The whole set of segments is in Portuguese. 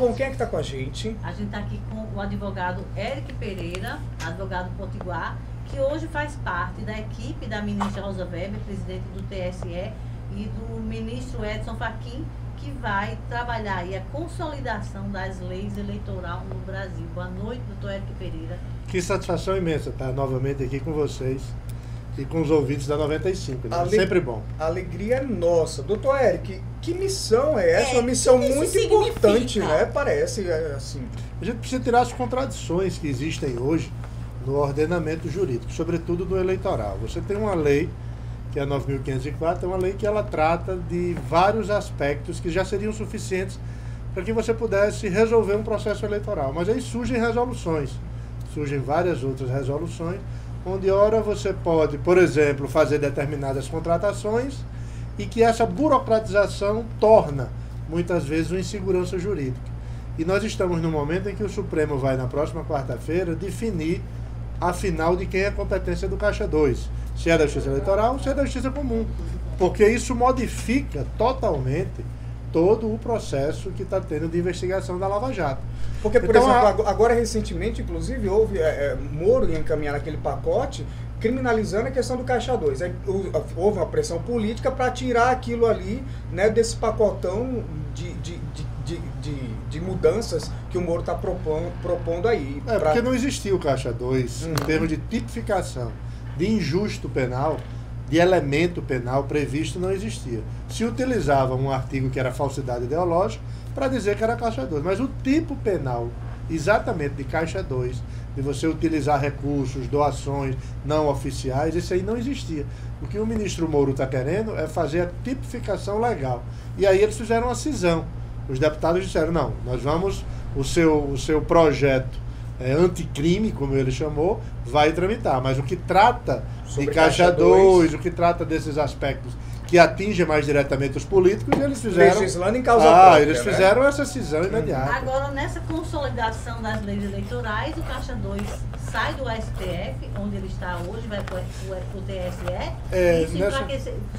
bom, quem é que está com a gente? A gente está aqui com o advogado Eric Pereira, advogado potiguar, que hoje faz parte da equipe da ministra Rosa Weber, presidente do TSE, e do ministro Edson Fachin, que vai trabalhar aí a consolidação das leis eleitorais no Brasil. Boa noite, doutor Eric Pereira. Que satisfação imensa estar novamente aqui com vocês e com os ouvintes da 95, né? Sempre bom. A alegria é nossa. Doutor Eric, que missão é essa? Uma missão muito importante, né? Parece assim. A gente precisa tirar as contradições que existem hoje no ordenamento jurídico, sobretudo no eleitoral. Você tem uma lei, que é a 9.504, é uma lei que ela trata de vários aspectos que já seriam suficientes para que você pudesse resolver um processo eleitoral. Mas aí surgem resoluções, surgem várias outras resoluções, onde ora você pode, por exemplo, fazer determinadas contratações e que essa burocratização torna, muitas vezes, uma insegurança jurídica. E nós estamos no momento em que o Supremo vai, na próxima quarta-feira, definir a final de quem é a competência do Caixa 2. Se é da Justiça Eleitoral, se é da Justiça Comum. Porque isso modifica totalmente todo o processo que está tendo de investigação da Lava Jato. Porque, por exemplo, agora recentemente, inclusive, houve Moro encaminhar aquele pacote criminalizando a questão do Caixa 2. Houve uma pressão política para tirar aquilo ali, né, desse pacotão de mudanças que o Moro está propondo aí. Porque não existia o Caixa 2 em termos de tipificação de injusto penal, de elemento penal previsto, não existia. Se utilizava um artigo que era falsidade ideológica para dizer que era Caixa 2, mas o tipo penal exatamente de Caixa 2, de você utilizar recursos, doações não oficiais, isso aí não existia. O que o ministro Moro está querendo é fazer a tipificação legal. E aí eles fizeram uma cisão. Os deputados disseram, não, nós vamos, o seu projeto anticrime, como ele chamou, vai tramitar. Mas o que trata de Caixa 2, o que trata desses aspectos que atingem mais diretamente os políticos, eles fizeram... Legislando em causa própria, eles fizeram essa cisão imediata. Agora, nessa consolidação das leis eleitorais, o Caixa 2 sai do STF, onde ele está hoje, vai para o TSE.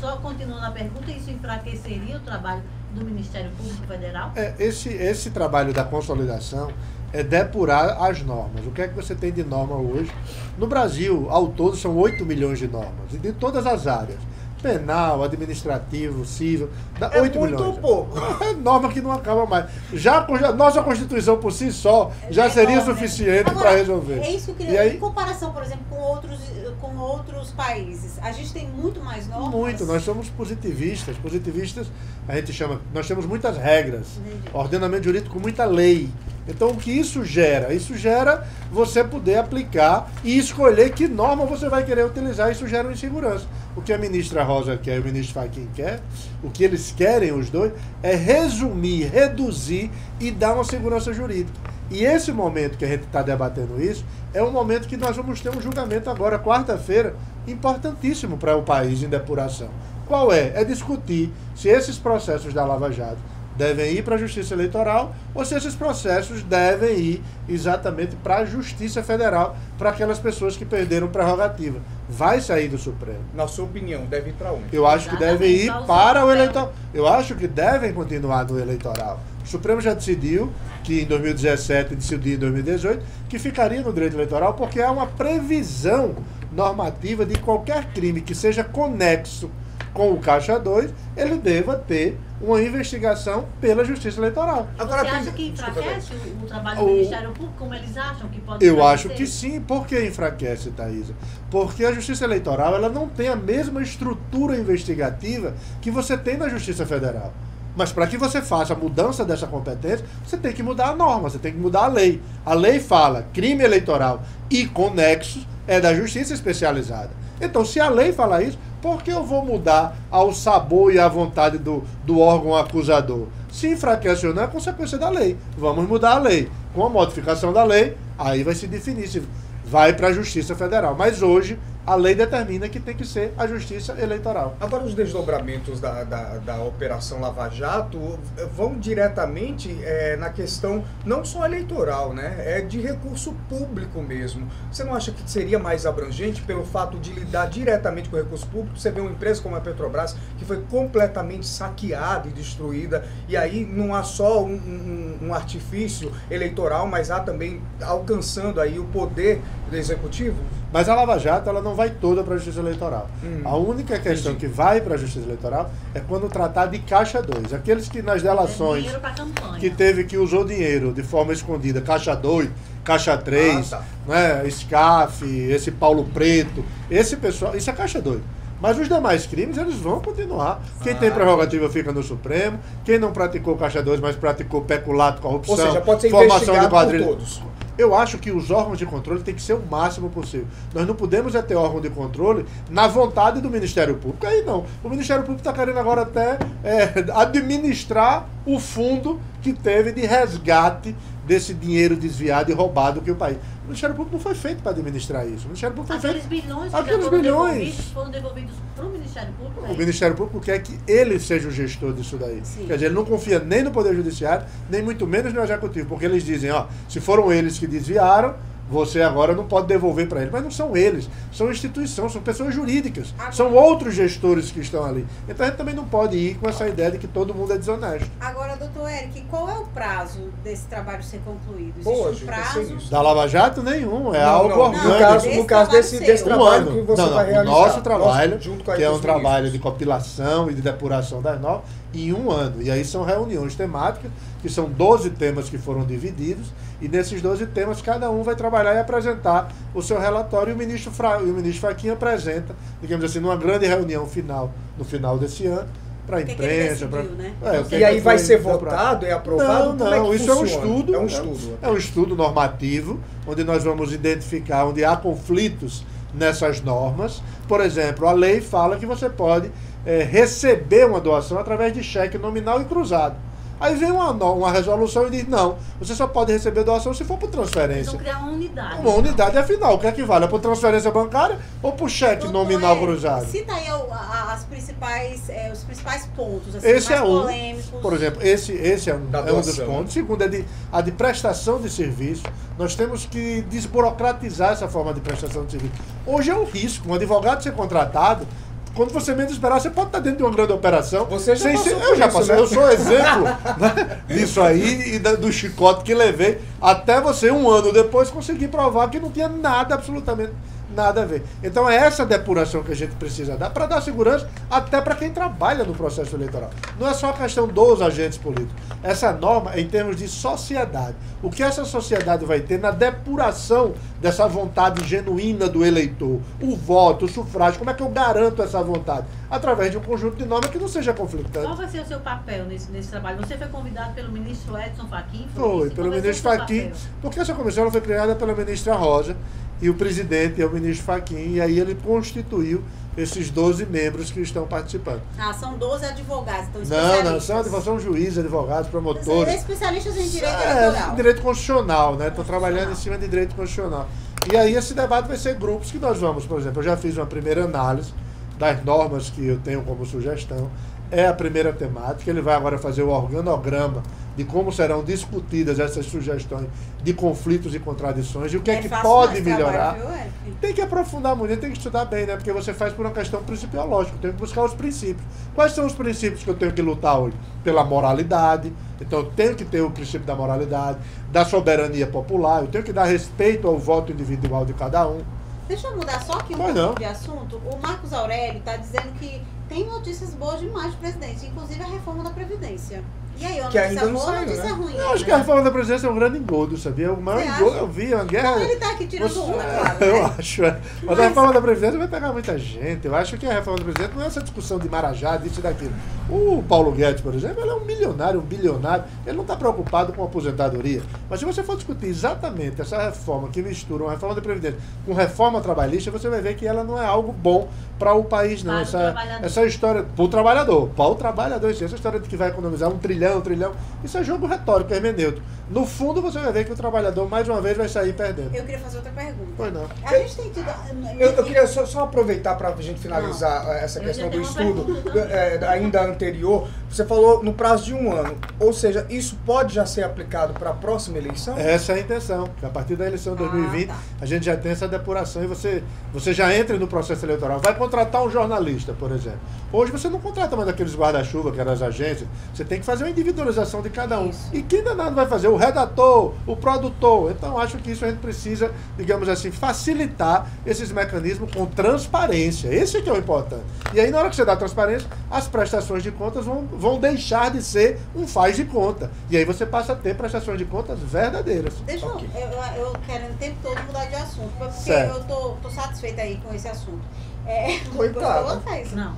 Só continuando a pergunta, isso enfraqueceria o trabalho do Ministério Público Federal? Esse trabalho da consolidação é depurar as normas. O que é que você tem de norma hoje? No Brasil, ao todo, são 8 milhões de normas, de todas as áreas. Penal, administrativo, civil, dá 8 milhões. Muito pouco. É norma que não acaba mais. Nossa Constituição por si só já seria suficiente para resolver. É isso que eu queria. Em comparação, por exemplo, com outros países, a gente tem muito mais normas? Muito. Nós somos positivistas. Positivistas, a gente chama... Nós temos muitas regras. Ordenamento jurídico com muita lei. Então, o que isso gera? Isso gera você poder aplicar e escolher que norma você vai querer utilizar. Isso gera uma insegurança. O que a ministra Rosa quer e o ministro Fachin quer, o que eles querem, os dois, é resumir, reduzir e dar uma segurança jurídica. E esse momento que a gente está debatendo isso, é um momento que nós vamos ter um julgamento agora, quarta-feira, importantíssimo para o país em depuração. Qual é? É discutir se esses processos da Lava Jato devem ir para a Justiça Eleitoral ou se esses processos devem ir exatamente para a Justiça Federal, para aquelas pessoas que perderam prerrogativa. Vai sair do Supremo. Na sua opinião, deve ir para onde? Eu acho que deve ir para o eleitoral. Eu acho que devem continuar no eleitoral. O Supremo já decidiu que em 2017, decidiu em 2018, que ficaria no direito eleitoral porque há uma previsão normativa de qualquer crime que seja conexo com o Caixa 2, ele deva ter uma investigação pela Justiça Eleitoral. Agora, você acha que enfraquece o trabalho do Ministério Público, como eles acham que pode Eu acho que sim. Por que enfraquece, Thaisa? Porque a Justiça Eleitoral ela não tem a mesma estrutura investigativa que você tem na Justiça Federal. Mas para que você faça a mudança dessa competência, você tem que mudar a norma, você tem que mudar a lei. A lei fala crime eleitoral e conexos é da Justiça Especializada. Então, se a lei fala isso, por que eu vou mudar ao sabor e à vontade do órgão acusador? Se enfraquece ou não, é consequência da lei. Vamos mudar a lei. Com a modificação da lei, aí vai se definir se vai para a Justiça Federal. Mas hoje, A lei determina que tem que ser a justiça eleitoral. Agora, os desdobramentos da Operação Lava Jato vão diretamente na questão não só eleitoral, né? É de recurso público mesmo. Você não acha que seria mais abrangente pelo fato de lidar diretamente com o recurso público? Você vê uma empresa como a Petrobras que foi completamente saqueada e destruída, e aí não há só um artifício eleitoral, mas há também alcançando aí o poder do executivo? Mas a Lava Jato, ela não vai toda para a Justiça Eleitoral. A única questão que vai para a Justiça Eleitoral é quando tratar de Caixa 2. Aqueles que nas delações que usou dinheiro de forma escondida, Caixa 2, Caixa 3, né, SCAF, esse Paulo Preto, esse pessoal, isso é Caixa 2. Mas os demais crimes, eles vão continuar. Quem tem prerrogativa fica no Supremo. Quem não praticou Caixa 2, mas praticou peculato, corrupção, ou seja, pode ser formação de investigado quadrilha. por todos. Eu acho que os órgãos de controle têm que ser o máximo possível. Nós não podemos ter órgão de controle na vontade do Ministério Público. Aí não. O Ministério Público está querendo agora até administrar o fundo que teve de resgate desse dinheiro desviado e roubado que o país... O Ministério Público não foi feito para administrar isso. O Ministério Público foi feito... Aqueles bilhões foram devolvidos para o Ministério Público. O Ministério Público quer que ele seja o gestor disso daí. Sim. Quer dizer, ele não confia nem no Poder Judiciário, nem muito menos no Executivo, porque eles dizem, ó, se foram eles que desviaram, você agora não pode devolver para eles. Mas não são eles, são instituições, são pessoas jurídicas, são outros gestores que estão ali. Então a gente também não pode ir com essa ideia de que todo mundo é desonesto. Agora, doutor Eric, qual é o prazo desse trabalho ser concluído? Existe um prazo? Da Lava Jato, nenhum. É algo orgânico. No caso desse trabalho que você vai realizar. O nosso trabalho, que é um trabalho de compilação e de depuração das normas, em um ano. E aí são reuniões temáticas, que são 12 temas que foram divididos, e nesses 12 temas cada um vai trabalhar e apresentar o seu relatório, e o ministro Fachin apresenta, digamos assim, numa grande reunião final, no final desse ano, para a imprensa. E aí vai ser votado e aprovado? Não, isso funciona? É um estudo. É um estudo. É um estudo normativo, onde nós vamos identificar onde há conflitos nessas normas. Por exemplo, a lei fala que você pode receber uma doação através de cheque nominal e cruzado. Aí vem uma resolução e diz, não, você só pode receber doação se for por transferência. Então criar uma unidade. Uma unidade, afinal, o que é que vale? É por transferência bancária ou por cheque nominal cruzado? Cita aí os principais pontos, assim, esse mais é polêmicos. Por exemplo, esse é um dos pontos. Segundo, a de prestação de serviço. Nós temos que desburocratizar essa forma de prestação de serviço. Hoje é um risco, um advogado ser contratado, quando você menos esperar, você pode estar dentro de uma grande operação. Você já passou eu já passei, né? Eu sou exemplo né, disso aí e do chicote que levei, até você, um ano depois, conseguir provar que não tinha nada, absolutamente nada a ver. Então é essa depuração que a gente precisa dar, para dar segurança até para quem trabalha no processo eleitoral. Não é só a questão dos agentes políticos. Essa norma é em termos de sociedade. O que essa sociedade vai ter na depuração dessa vontade genuína do eleitor, o voto, o sufrágio, como é que eu garanto essa vontade? Através de um conjunto de normas que não seja conflitante. Qual vai ser o seu papel nesse trabalho? Você foi convidado pelo ministro Edson Fachin? Foi, pelo ministro Fachin, porque essa comissão ela foi criada pela ministra Rosa, e o presidente é o ministro Fachin, e aí ele constituiu esses 12 membros que estão participando. São 12 advogados, então especialistas. Não, são juízes, advogados, promotores. Especialistas em direito eleitoral. Direito constitucional, né? Estou trabalhando em cima de direito constitucional. E aí esse debate vai ser grupos que nós vamos, por exemplo, eu já fiz uma primeira análise das normas que eu tenho como sugestão, é a primeira temática, ele vai agora fazer o organograma de como serão discutidas essas sugestões de conflitos e contradições e o que é que pode melhorar. Tem que aprofundar muito, tem que estudar bem, né? Porque você faz por uma questão principiológica, tem que buscar os princípios. Quais são os princípios que eu tenho que lutar hoje? Pela moralidade, então eu tenho que ter o princípio da moralidade, da soberania popular, eu tenho que dar respeito ao voto individual de cada um. Deixa eu mudar só aqui um pouco de assunto. O Marcos Aurélio está dizendo que tem notícias boas demais do presidente, inclusive a reforma da Previdência. E aí, uma notícia boa ou notícia ruim? Eu acho que a reforma da Previdência é um grande engodo, sabia? O maior engodo eu vi, uma guerra... Então ele está aqui tirando onda, claro, né? Eu acho, Mas a reforma da Previdência vai pegar muita gente. Eu acho que a reforma da Previdência não é essa discussão de Marajá, disso e daquilo. O Paulo Guedes, por exemplo, ele é um milionário, um bilionário. Ele não está preocupado com a aposentadoria. Mas se você for discutir exatamente essa reforma que mistura uma reforma da Previdência com reforma trabalhista, você vai ver que ela não é algo bom para o país, não. Essa história... Para o trabalhador. Essa história de que vai economizar 1 trilhão, isso é jogo retórico, hermenêutico. no fundo você vai ver que o trabalhador, mais uma vez, vai sair perdendo. Eu queria fazer outra pergunta. Pois não. A gente tem tido... Eu queria só aproveitar para a gente finalizar essa questão do estudo ainda anterior. Você falou no prazo de 1 ano. Ou seja, isso pode já ser aplicado para a próxima eleição? Essa é a intenção. Que a partir da eleição de 2020, a gente já tem essa depuração e você já entra no processo eleitoral. Vai contratar um jornalista, por exemplo. Hoje você não contrata mais aqueles guarda-chuva, que eram as agências. Você tem que fazer uma individualização de cada um. Isso. E quem danado vai fazer? O redator, o produtor. Então, acho que isso a gente precisa, digamos assim, facilitar esses mecanismos com transparência. Esse é que é o importante. E aí, na hora que você dá transparência, as prestações de contas vão deixar de ser um faz de conta. E aí você passa a ter prestações de contas verdadeiras. Deixa eu quero o tempo todo mudar de assunto, porque eu tô satisfeita aí com esse assunto. Coitado. Não.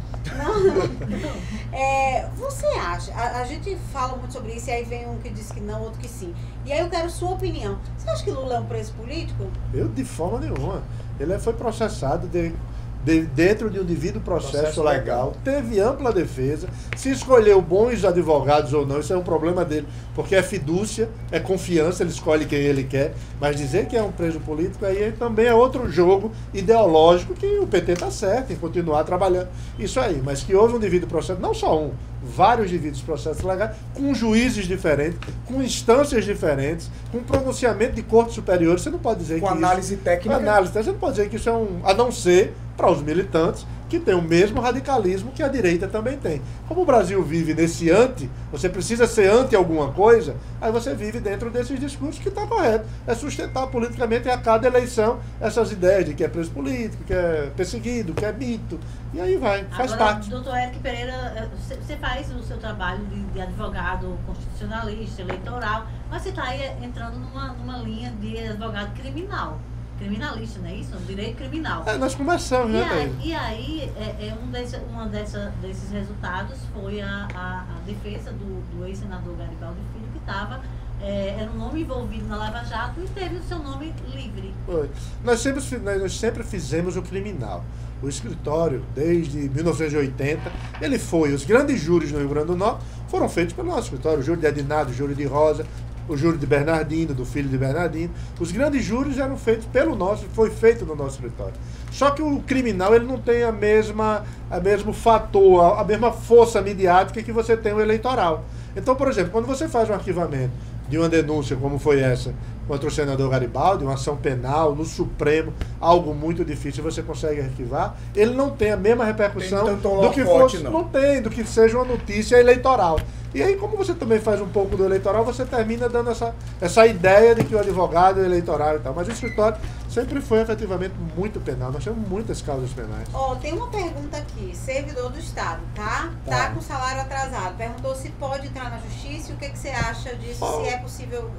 Você acha, a gente fala muito sobre isso e aí vem um que diz que não, outro que sim. E aí eu quero sua opinião. Você acha que Lula é um preso político? Eu, de forma nenhuma. Ele foi processado dentro de um devido processo legal, teve ampla defesa, se escolheu bons advogados ou não, isso é um problema dele, porque é fidúcia, é confiança, ele escolhe quem ele quer, mas dizer que é um preso político aí também é outro jogo ideológico que o PT está certo em continuar trabalhando isso aí, mas que houve um devido processo, não só um, vários devidos processos legais, com juízes diferentes, com instâncias diferentes, com pronunciamento de cortes superiores, você não pode dizer com que análise isso, técnica. Você não pode dizer que isso é a não ser para os militantes que tem o mesmo radicalismo que a direita também tem. Como o Brasil vive nesse você precisa ser anti alguma coisa, aí você vive dentro desses discursos que está correto. É sustentar politicamente a cada eleição essas ideias de que é preso político, que é perseguido, que é mito. E aí faz parte. Doutor Éric Pereira, você faz o seu trabalho de advogado constitucionalista, eleitoral, mas você está aí entrando numa linha de advogado criminalista, não é isso? Direito criminal. Nós começamos, né? E aí, desses resultados foi a defesa do ex-senador Garibaldi Filho, que era um nome envolvido na Lava Jato e teve o seu nome livre. Foi. Nós sempre fizemos o criminal. O escritório, desde 1980, os grandes júris no Rio Grande do Norte foram feitos pelo nosso escritório, o júri de Adinado, o júri de Rosa, o júri de Bernardino, do filho de Bernardino. Os grandes júris eram feitos foi feito no nosso escritório. Só que o criminal ele não tem a mesma fator, a mesma força midiática que você tem o eleitoral. Então, por exemplo, quando você faz um arquivamento de uma denúncia como foi essa contra o senador Garibaldi, uma ação penal no Supremo, algo muito difícil, você consegue arquivar, ele não tem a mesma repercussão do que fosse, não tem, do que seja uma notícia eleitoral. E aí, como você também faz um pouco do eleitoral, você termina dando essa ideia de que o advogado é eleitoral e tal. Mas o escritório sempre foi efetivamente muito penal. Nós temos muitas causas penais. Tem uma pergunta aqui. Servidor do Estado, tá com salário atrasado. Perguntou se pode entrar na justiça e o que você acha disso, se é possível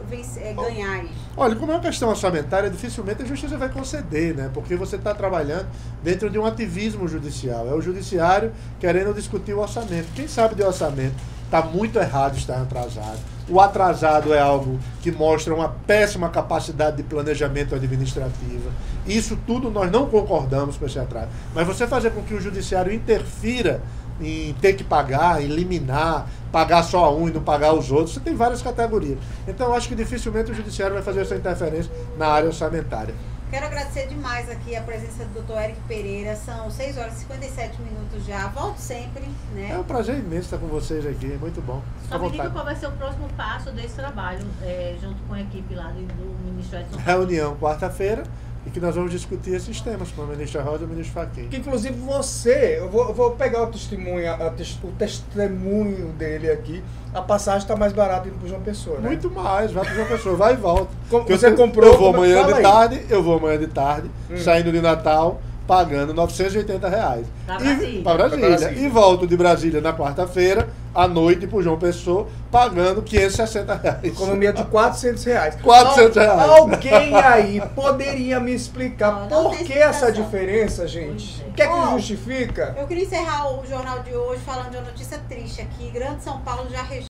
ganhar isso. Olha, como é uma questão orçamentária, dificilmente a justiça vai conceder, né? Porque você está trabalhando dentro de um ativismo judicial. É o judiciário querendo discutir o orçamento. Quem sabe de orçamento está muito errado estar atrasado. O atrasado é algo que mostra uma péssima capacidade de planejamento administrativo. Isso tudo nós não concordamos com esse atraso. Mas você fazer com que o judiciário interfira em ter que pagar, em liminar, pagar só um e não pagar os outros, você tem várias categorias. Então eu acho que dificilmente o judiciário vai fazer essa interferência na área orçamentária. Quero agradecer demais aqui a presença do Dr. Éric Pereira. São 6 horas e 57 minutos já. Volto sempre, né? É um prazer imenso estar com vocês aqui. Muito bom. Só me diga qual vai ser o próximo passo desse trabalho, junto com a equipe lá do Ministério de São Paulo. Reunião quarta-feira, e que nós vamos discutir esses temas com a ministra Rosa e o ministro Fachin. Que inclusive eu vou pegar o testemunho dele aqui. A passagem está mais barata indo para João Pessoa, né? Muito mais, vai para João Pessoa, vai e volta. Você comprou? Eu vou amanhã de tarde, saindo de Natal, pagando R$980. Para Brasília. E volto de Brasília na quarta-feira, à noite, para o João Pessoa, pagando R$560. Economia de R$400. R$400. Alguém aí poderia me explicar por que essa diferença, gente? O que é que justifica? Eu queria encerrar o jornal de hoje falando de uma notícia triste aqui. Grande São Paulo já registrou